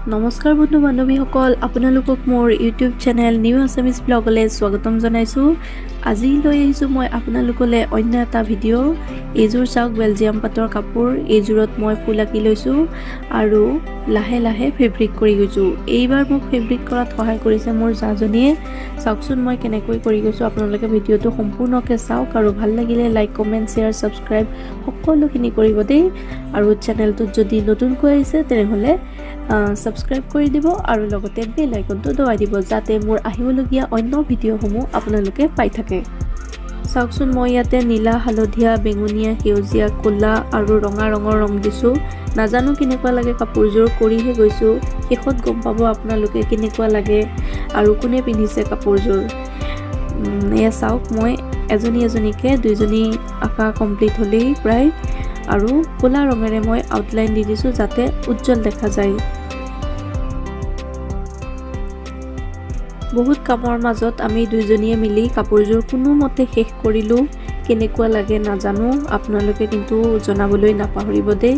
নমস্কাৰ বন্ধু বান্ধৱীসকল, আপোনালোকক মোৰ ইউটিউব চেনেল নিউ আছামিজ ব্লগলৈ স্বাগতম জনাইছোঁ। আজি লৈ আহিছোঁ মই আপোনালোকলৈ অন্য এটা ভিডিঅ'। এইযোৰ চাওক, বেলজিয়াম পাটৰ কাপোৰ। এইযোৰত মই ফুল আঁকি লৈছোঁ আৰু লাহে লাহে ফেব্ৰিক কৰি গৈছোঁ। এইবাৰ মোক ফেব্ৰিক কৰাত সহায় কৰিছে মোৰ জাজনীয়ে। চাওকচোন মই কেনেকৈ কৰি গৈছোঁ। আপোনালোকে ভিডিঅ'টো সম্পূৰ্ণকৈ চাওক আৰু ভাল লাগিলে লাইক, কমেণ্ট, শ্বেয়াৰ, ছাবস্ক্ৰাইব সকলোখিনি কৰিব দেই। আৰু চেনেলটোত যদি নতুনকৈ আহিছে তেনেহ'লে সাবস্ক্ৰাইব কৰি দিব আৰু লগতে বেল আইকনটো দবাই দিব, যাতে মোৰ আহিবলগীয়া অন্য ভিডিঅ'সমূহ আপোনালোকে পাই থাকে। চাওকচোন, মই ইয়াতে নীলা, হালধীয়া, বেঙুনীয়া, সেউজীয়া, ক'লা আৰু ৰঙা ৰঙৰ ৰং দিছোঁ। নাজানো কেনেকুৱা লাগে কাপোৰযোৰ, কৰিহে গৈছোঁ। শেষত গম পাব আপোনালোকে কেনেকুৱা লাগে আৰু কোনে পিন্ধিছে কাপোৰযোৰ। এয়া চাওক, মই এজনী এজনীকৈ দুইজনী আঁকা কমপ্লিট হ'লেই প্ৰায়। আৰু ক'লা ৰঙেৰে মই আউটলাইন দি দিছোঁ যাতে উজ্জ্বল দেখা যায়। বহুত কামৰ মাজত আমি দুইজনীয়ে মিলি কাপোৰযোৰ কোনোমতে শেষ কৰিলোঁ। কেনেকুৱা লাগে নাজানো, আপোনালোকে কিন্তু জনাবলৈ নাপাহৰিব দেই।